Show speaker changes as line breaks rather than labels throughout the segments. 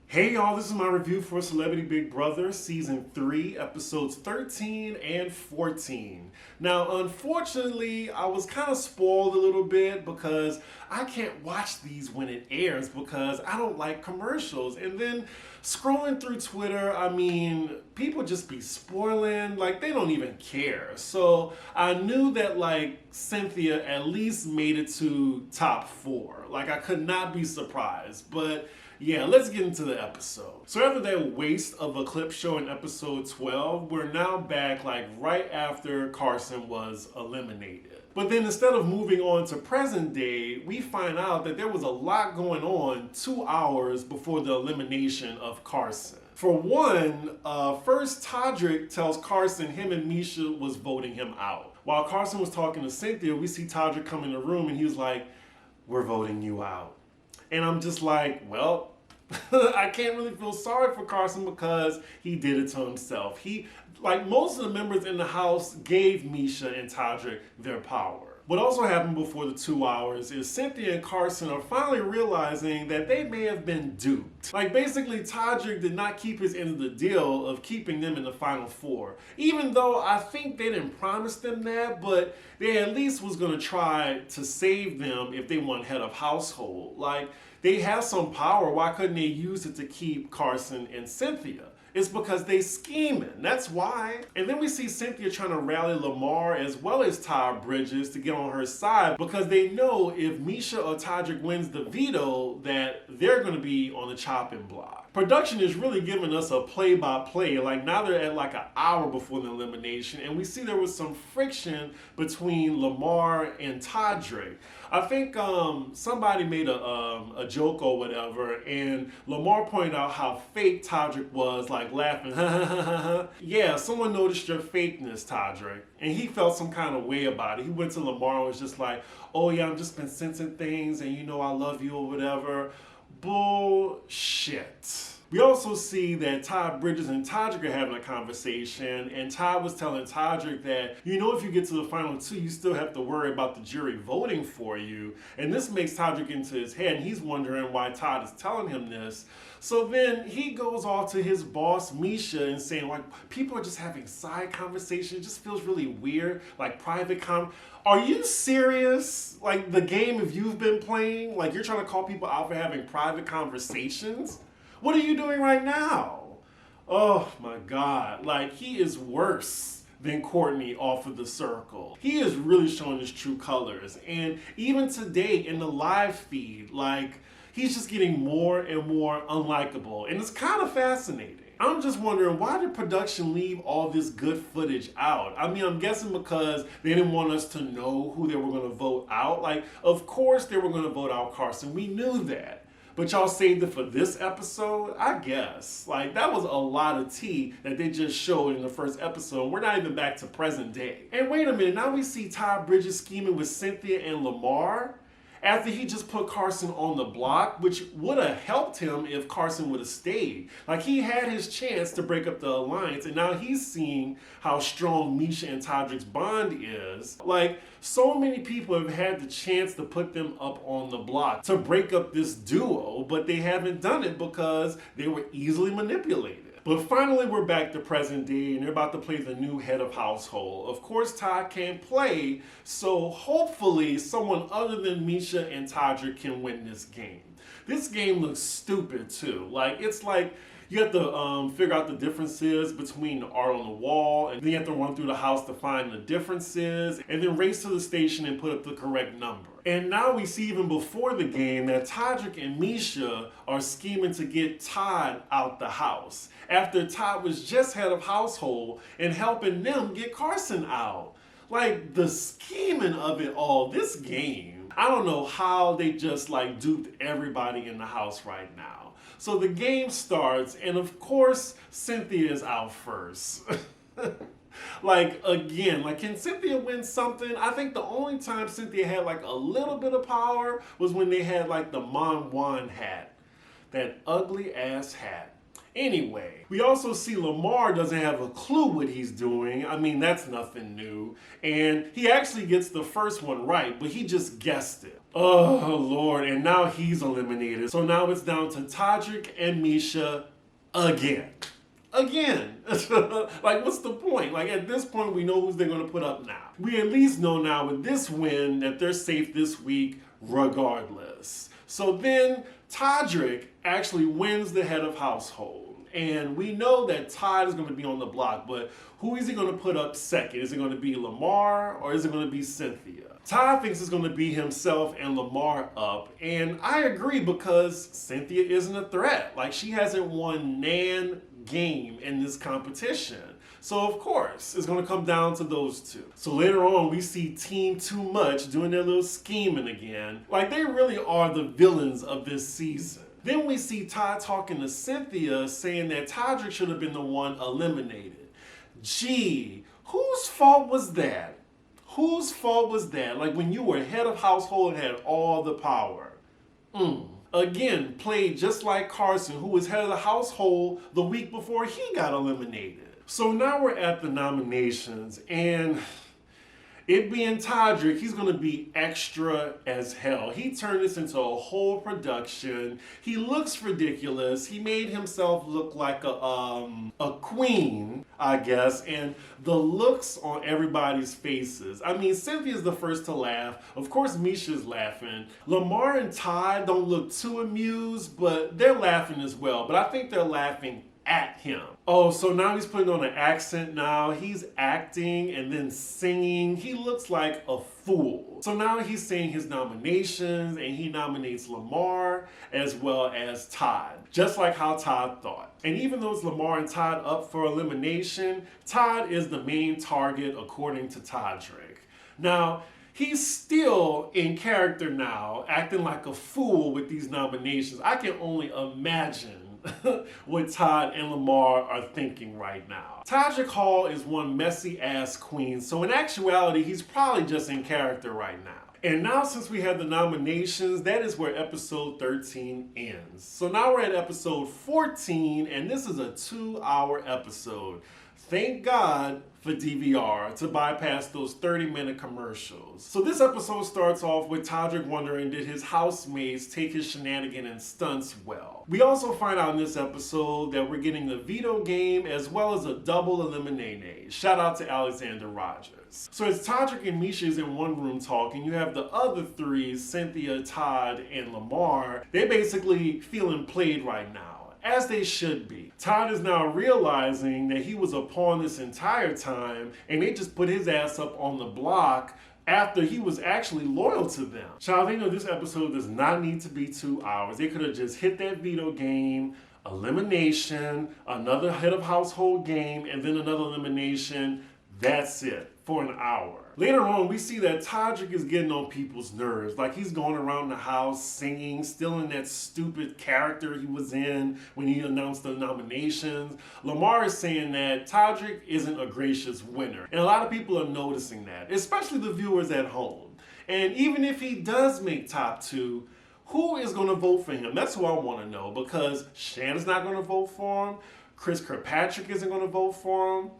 Hey y'all, this is my review for Celebrity Big Brother Season 3, Episodes 13 and 14. Now, unfortunately, I was kind of spoiled a little bit because I can't watch these when it airs because I don't like commercials. And then scrolling through Twitter, people just be spoiling, like they don't even care. So I knew that Cynthia at least made it to top 4. Like I could not be surprised, but yeah, let's get into the episode. So after that waste of a clip show in episode 12, we're now back right after Carson was eliminated. But then instead of moving on to present day, we find out that there was a lot going on 2 hours before the elimination of Carson. For one, first Todrick tells Carson him and Misha was voting him out. While Carson was talking to Cynthia, we see Todrick come in the room and he was like, "We're voting you out." And I'm just like, well, I can't really feel sorry for Carson because he did it to himself. Most of the members in the house gave Misha and Todrick their power. What also happened before the 2 hours is Cynthia and Carson are finally realizing that they may have been duped. Basically, Todrick did not keep his end of the deal of keeping them in the final 4. Even though I think they didn't promise them that, but they at least was going to try to save them if they want head of household. They have some power, why couldn't they use it to keep Carson and Cynthia? It's because they scheming, that's why. And then we see Cynthia trying to rally Lamar as well as Todd Bridges to get on her side because they know if Misha or Todrick wins the veto that they're gonna be on the chopping block. Production is really giving us a play-by-play. Now they're at an hour before the elimination and we see there was some friction between Lamar and Todrick. I think somebody made a joke or whatever, and Lamar pointed out how fake Todrick was, laughing, ha ha ha ha ha. Yeah, someone noticed your fakeness, Todrick, and he felt some kind of way about it. He went to Lamar and was just like, "Oh yeah, I've just been sensing things, and I love you or whatever." Bullshit. We also see that Todd Bridges and Todrick are having a conversation, and Todd was telling Todrick that, if you get to the final 2, you still have to worry about the jury voting for you. And this makes Todrick into his head, and he's wondering why Todd is telling him this. So then he goes off to his boss, Misha, and saying, people are just having side conversations. It just feels really weird, private Are you serious? The game if you've been playing, you're trying to call people out for having private conversations? What are you doing right now? Oh my God. He is worse than Courtney off of The Circle. He is really showing his true colors. And even today in the live feed, he's just getting more and more unlikable. And it's kind of fascinating. I'm just wondering, why did production leave all this good footage out? I'm guessing because they didn't want us to know who they were going to vote out. Of course they were going to vote out Carson. We knew that. But y'all saved it for this episode? I guess. That was a lot of tea that they just showed in the first episode. We're not even back to present day. And wait a minute, now we see Todd Bridges scheming with Cynthia and Lamar after he just put Carson on the block, which would have helped him if Carson would have stayed. He had his chance to break up the alliance, and now he's seeing how strong Misha and Todrick's bond is. So many people have had the chance to put them up on the block to break up this duo, but they haven't done it because they were easily manipulated. But finally, we're back to present day, and they're about to play the new head of household. Of course, Todd can't play, so hopefully someone other than Misha and Todrick can win this game. This game looks stupid, too. You have to figure out the differences between the art on the wall, and then you have to run through the house to find the differences, and then race to the station and put up the correct number. And now we see even before the game that Todrick and Misha are scheming to get Todd out the house, after Todd was just head of household and helping them get Carson out. The scheming of it all, this game, I don't know how they just duped everybody in the house right now. So the game starts, and of course, Cynthia is out first. Again, can Cynthia win something? I think the only time Cynthia had a little bit of power was when they had the Mon Juan hat. That ugly ass hat. Anyway, we also see Lamar doesn't have a clue what he's doing. That's nothing new. And he actually gets the first one right, but he just guessed it. Oh, Lord. And now he's eliminated. So now it's down to Todrick and Misha again. Again. Like, what's the point? Like, at this point, we know who they're going to put up now. We at least know now with this win that they're safe this week regardless. So then Todrick actually wins the head of household. And we know that Todd is going to be on the block, but who is he going to put up second? Is it going to be Lamar or is it going to be Cynthia? Todd thinks it's going to be himself and Lamar up, and I agree because Cynthia isn't a threat. Like, she hasn't won nan game in this competition. So of course, it's going to come down to those two. So later on, we see Team Too Much doing their little scheming again. Like, they really are the villains of this season. Then we see Todd talking to Cynthia saying that Todrick should have been the one eliminated. Gee, whose fault was that? Whose fault was that? Like, when you were head of household and had all the power. Again, played just like Carson, who was head of the household the week before he got eliminated. So now we're at the nominations, and it being Todrick, he's going to be extra as hell. He turned this into a whole production. He looks ridiculous. He made himself look like a queen, I guess, and the looks on everybody's faces. I mean, Cynthia's the first to laugh. Of course, Misha's laughing. Lamar and Todd don't look too amused, but they're laughing as well. But I think they're laughing at him. Oh, so now he's putting on an accent now. He's acting and then singing. He looks like a fool. So now he's saying his nominations, and he nominates Lamar as well as Todd, just like how Todd thought. And even though it's Lamar and Todd up for elimination, Todd is the main target according to Todrick. Now, he's still in character now, acting like a fool with these nominations. I can only imagine what Todd and Lamar are thinking right now. Todrick Hall is one messy ass queen, so in actuality, he's probably just in character right now. And now, since we have the nominations, that is where episode 13 ends. So now we're at episode 14, and this is a 2-hour episode. Thank God for DVR to bypass those 30-minute commercials. So this episode starts off with Todrick wondering, did his housemates take his shenanigan and stunts well? We also find out in this episode that we're getting the Veto game as well as a double eliminate. Shout out to Alexander Rogers. So as Todrick and Misha is in one room talking, you have the other three, Cynthia, Todd, and Lamar. They're basically feeling played right now, as they should be. Todd is now realizing that he was a pawn this entire time, and they just put his ass up on the block after he was actually loyal to them. Child, they know this episode does not need to be 2 hours. They could have just hit that Veto game, elimination, another head of household game, and then another elimination. That's it for an hour. Later on, we see that Todrick is getting on people's nerves. Like, he's going around the house singing, still in that stupid character he was in when he announced the nominations. Lamar is saying that Todrick isn't a gracious winner. And a lot of people are noticing that, especially the viewers at home. And even if he does make top 2, who is going to vote for him? That's who I want to know, because Shannon's not going to vote for him. Chris Kirkpatrick isn't going to vote for him.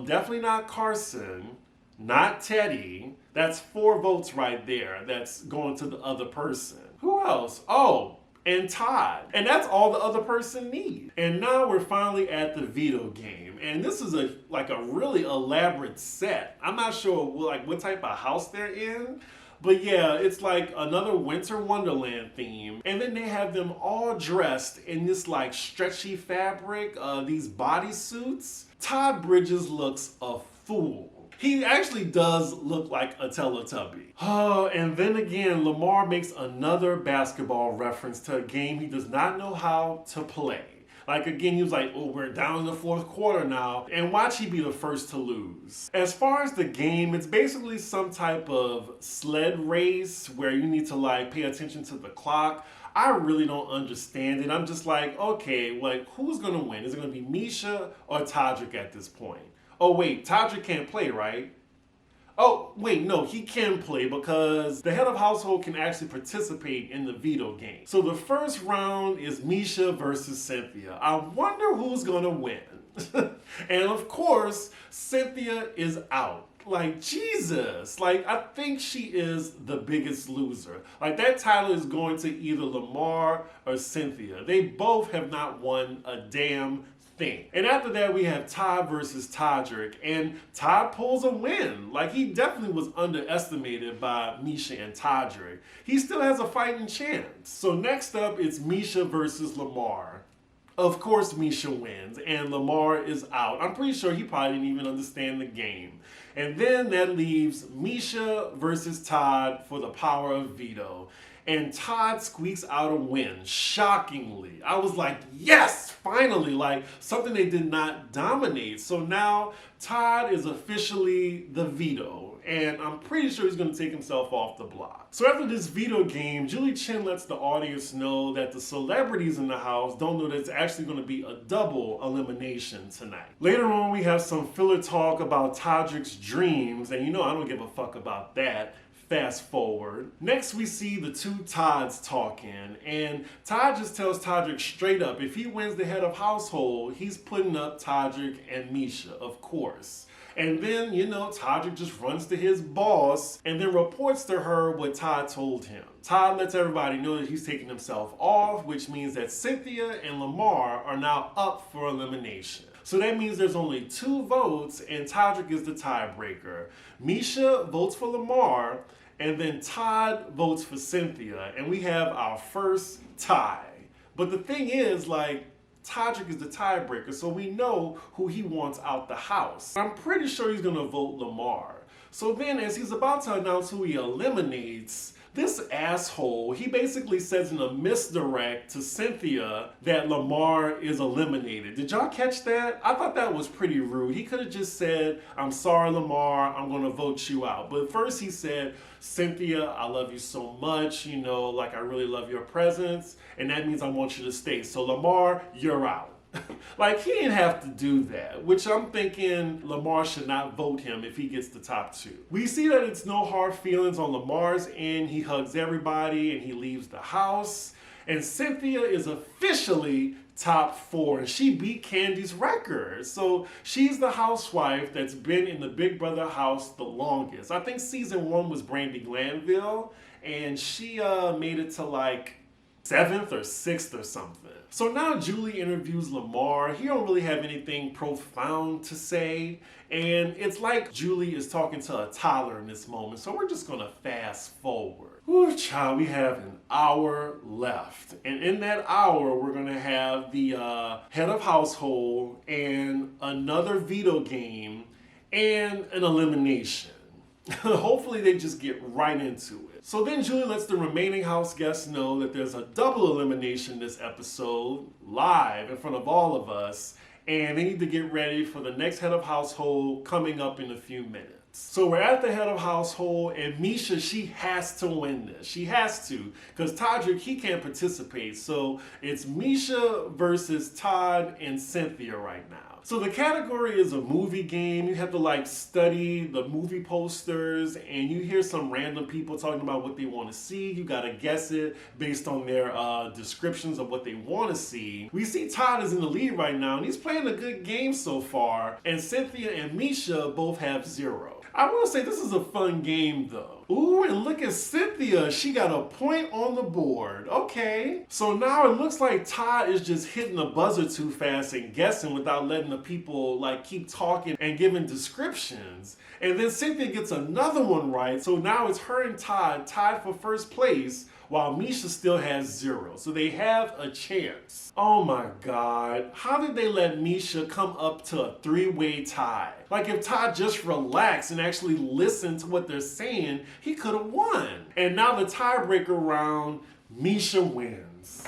Definitely not Carson. Not Teddy. That's 4 votes right there. That's going to the other person. Who else? Oh, and Todd. And that's all the other person needs. And now we're finally at the Veto game. And this is a really elaborate set. I'm not sure what type of house they're in. But yeah, it's like another Winter Wonderland theme. And then they have them all dressed in this like stretchy fabric, these bodysuits. Todd Bridges looks a fool. He actually does look like a Teletubby. Oh, and then again, Lamar makes another basketball reference to a game he does not know how to play. Like, again, he was like, oh, we're down in the 4th quarter now, and watch he be the first to lose. As far as the game, it's basically some type of sled race where you need to like pay attention to the clock. I really don't understand it. I'm just like, okay, like, who's gonna win? Is it gonna be Misha or Todrick at this point? Oh wait, Todrick can't play, right? Oh, wait, no, he can play because the head of household can actually participate in the Veto game. So the first round is Misha versus Cynthia. I wonder who's gonna win. And of course, Cynthia is out. Like, Jesus. Like, I think she is the biggest loser. Like, that title is going to either Lamar or Cynthia. They both have not won a damn thing. And after that, we have Todd versus Todrick, and Todd pulls a win. Like, he definitely was underestimated by Misha and Todrick. He still has a fighting chance. So next up, it's Misha versus Lamar. Of course, Misha wins, and Lamar is out. I'm pretty sure he probably didn't even understand the game. And then that leaves Misha versus Todd for the power of Veto. And Todd squeaks out a win, shockingly. I was like, yes, finally, like something they did not dominate. So now Todd is officially the Veto, and I'm pretty sure he's going to take himself off the block. So after this Veto game, Julie Chen lets the audience know that the celebrities in the house don't know that it's actually going to be a double elimination tonight. Later on, we have some filler talk about Todrick's dreams, and you know I don't give a fuck about that. Fast forward. Next, we see the two Todds talking, and Todd just tells Todrick straight up, if he wins the head of household, he's putting up Todrick and Misha, of course. And then, you know, Todrick just runs to his boss and then reports to her what Todd told him. Todd lets everybody know that he's taking himself off, which means that Cynthia and Lamar are now up for elimination. So that means there's only 2 votes, and Todrick is the tiebreaker. Misha votes for Lamar, and then Todd votes for Cynthia, and we have our first tie. But the thing is, like, Todrick is the tiebreaker, so we know who he wants out the house. I'm pretty sure he's gonna vote Lamar. So then, as he's about to announce who he eliminates, this asshole, he basically says in a misdirect to Cynthia that Lamar is eliminated. Did y'all catch that? I thought that was pretty rude. He could have just said, I'm sorry, Lamar, I'm gonna vote you out. But first he said, Cynthia, I love you so much, you know, like I really love your presence, and that means I want you to stay. So Lamar, you're out. Like, he didn't have to do that, which I'm thinking Lamar should not vote him if he gets the top 2. We see that it's no hard feelings on Lamar's end. He hugs everybody and he leaves the house. And Cynthia is officially top 4, and she beat Candy's record. So she's the housewife that's been in the Big Brother house the longest. I think season 1 was Brandy Glanville, and she made it to like 7th or 6th or something. So now Julie interviews Lamar. He don't really have anything profound to say, and it's like Julie is talking to a toddler in this moment, so we're just gonna fast forward. Whew, child, we have an hour left, and in that hour we're gonna have the head of household and another veto game and an elimination. Hopefully they just get right into it. So then Julie lets the remaining house guests know that there's a double elimination this episode, live in front of all of us, and they need to get ready for the next head of household coming up in a few minutes. So we're at the head of household, and Misha, she has to win this. She has to, because Todrick, he can't participate. So it's Misha versus Todd and Cynthia right now. So the category is a movie game. You have to like study the movie posters, and you hear some random people talking about what they want to see. You gotta guess it based on their descriptions of what they want to see. We see Todd is in the lead right now, and he's playing a good game so far. And Cynthia and Misha both have 0. I will say this is a fun game though. Ooh, and look at Cynthia. She got a point on the board. Okay. So now it looks like Todd is just hitting the buzzer too fast and guessing without letting the people like keep talking and giving descriptions. And then Cynthia gets another one right. So now it's her and Todd tied for first place, while Misha still has 0. So they have a chance. Oh my God. How did they let Misha come up to a 3-way tie? Like, if Todd just relaxed and actually listened to what they're saying, he could have won. And now the tiebreaker round, Misha wins.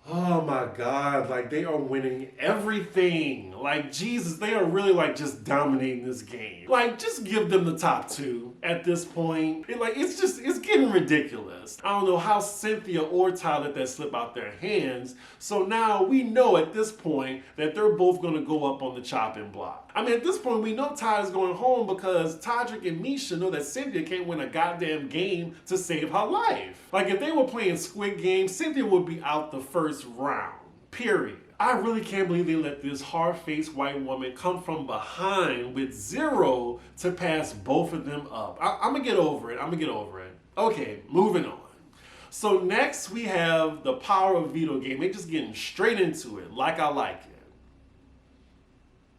Oh my God, like they are winning everything. Like, Jesus, they are really like just dominating this game. Like, just give them the top 2 at this point. It's getting ridiculous. I don't know how Cynthia or Todd let that slip out their hands. So now we know at this point that they're both gonna go up on the chopping block. I mean, at this point, we know Todd is going home because Todrick and Misha know that Cynthia can't win a goddamn game to save her life. Like, if they were playing Squid Game, Cynthia would be out the first round, period. I really can't believe they let this hard-faced white woman come from behind with 0 to pass both of them up. I'm gonna get over it. Okay, moving on. So next we have the power of veto game. They're just getting straight into it, like I like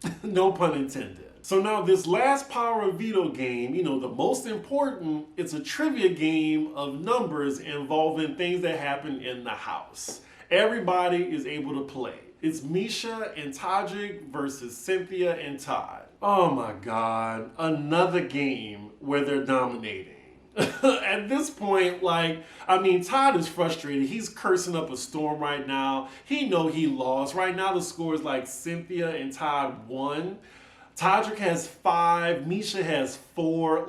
it. No pun intended. So now this last power of veto game, the most important, it's a trivia game of numbers involving things that happen in the house. Everybody is able to play. It's Misha and Todrick versus Cynthia and Todd. Oh my God, another game where they're dominating. At this point, Todd is frustrated. He's cursing up a storm right now. He lost. Right now the score is like Cynthia and Todd won. Todrick has 5, Misha has 4.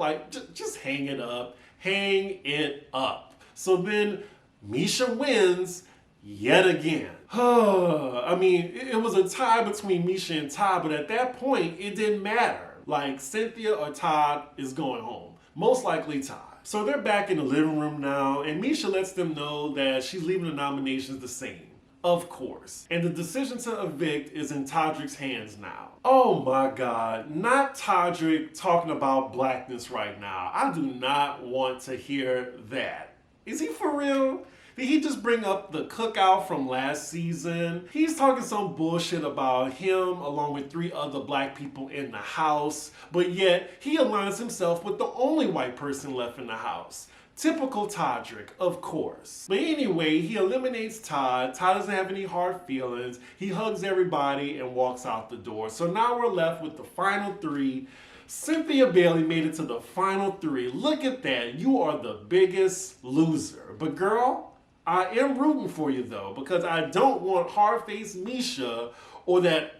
Just hang it up. Hang it up. So then Misha wins yet again. It was a tie between Misha and Todd, but at that point, it didn't matter. Cynthia or Todd is going home. Most likely Todd. So they're back in the living room now, and Misha lets them know that she's leaving the nominations the same. Of course. And the decision to evict is in Todrick's hands now. Oh my God, not Todrick talking about blackness right now. I do not want to hear that. Is he for real? Did he just bring up the cookout from last season? He's talking some bullshit about him along with 3 other black people in the house, but yet he aligns himself with the only white person left in the house. Typical Todrick, of course. But anyway, he eliminates Todd. Todd doesn't have any hard feelings. He hugs everybody and walks out the door. So now we're left with the final 3. Cynthia Bailey made it to the final 3. Look at that. You are the biggest loser. But girl, I am rooting for you though, because I don't want hard-faced Misha or that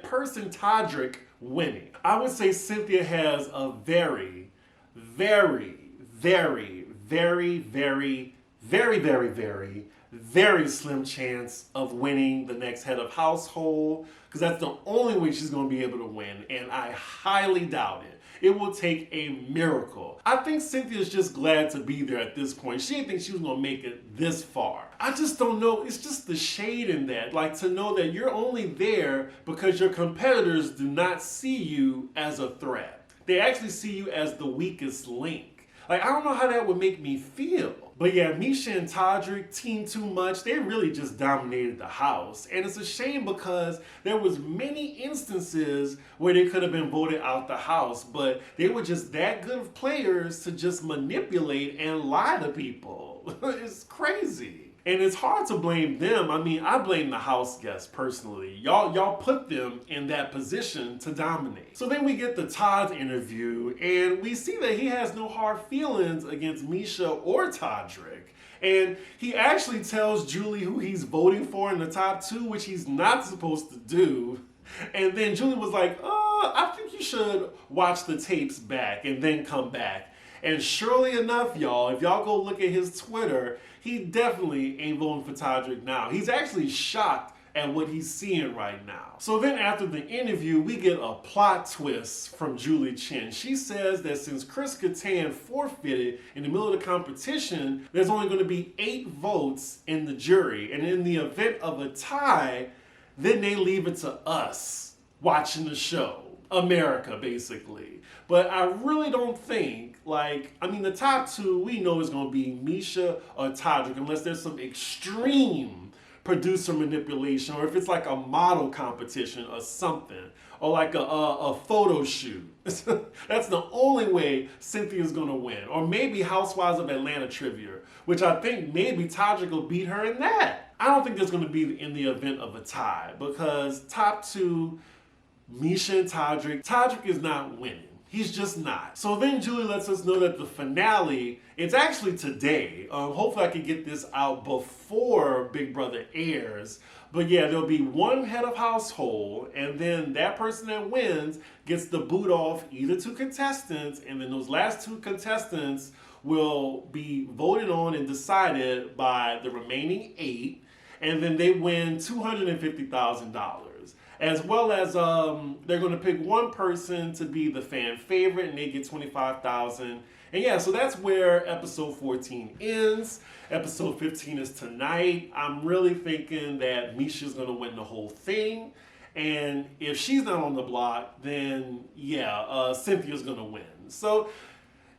person Todrick winning. I would say Cynthia has a very, very, very, very, very, very, very, very, very slim chance of winning the next head of household, because that's the only way she's going to be able to win, and I highly doubt it. It will take a miracle. I think Cynthia's just glad to be there at this point. She didn't think she was going to make it this far. I just don't know. It's just the shade in that. To know that you're only there because your competitors do not see you as a threat. They actually see you as the weakest link. I don't know how that would make me feel. But yeah, Misha and Todrick, Team Too Much, they really just dominated the house. And it's a shame because there was many instances where they could have been voted out the house, but they were just that good of players to just manipulate and lie to people. It's crazy. And it's hard to blame them. I blame the house guests personally. Y'all put them in that position to dominate. So then we get the Todd interview, and we see that he has no hard feelings against Misha or Todrick. And he actually tells Julie who he's voting for in the top 2, which he's not supposed to do. And then Julie was like, I think you should watch the tapes back and then come back. And surely enough, y'all, if y'all go look at his Twitter, he definitely ain't voting for Todrick now. He's actually shocked at what he's seeing right now. So then after the interview, we get a plot twist from Julie Chen. She says that since Chris Kattan forfeited in the middle of the competition, there's only going to be 8 votes in the jury. And in the event of a tie, then they leave it to us watching the show. America, basically. But I really don't think, the top 2, we know is going to be Misha or Todrick, unless there's some extreme producer manipulation, or if it's like a model competition or something, or like a photo shoot. That's the only way Cynthia's going to win. Or maybe Housewives of Atlanta trivia, which I think maybe Todrick will beat her in that. I don't think there's going to be in the event of a tie, because top 2, Misha and Todrick is not winning. He's just not. So then Julie lets us know that the finale, it's actually today. Hopefully I can get this out before Big Brother airs. But yeah, there'll be 1 head of household, and then that person that wins gets the boot off either 2 contestants, and then those last 2 contestants will be voted on and decided by the remaining 8, and then they win $250,000. As well as they're going to pick 1 person to be the fan favorite, and they get $25,000. And yeah, so that's where episode 14 ends. Episode 15 is tonight. I'm really thinking that Misha's going to win the whole thing. And if she's not on the block, then yeah, Cynthia's going to win. So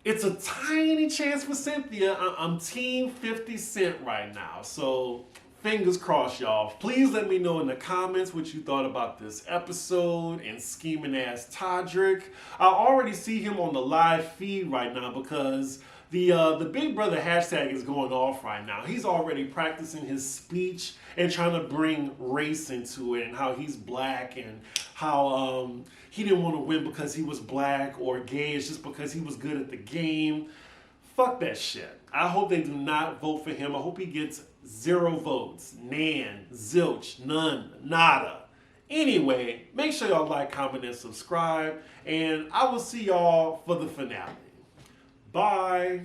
it's a tiny chance for Cynthia. I'm team 50 Cent right now. So fingers crossed, y'all. Please let me know in the comments what you thought about this episode and scheming ass Todrick. I already see him on the live feed right now because the Big Brother hashtag is going off right now. He's already practicing his speech and trying to bring race into it and how he's black and how he didn't want to win because he was black or gay. It's just because he was good at the game. Fuck that shit. I hope they do not vote for him. I hope he gets 0 votes. Nan, zilch, none, nada. Anyway, make sure y'all like, comment, and subscribe. And I will see y'all for the finale. Bye.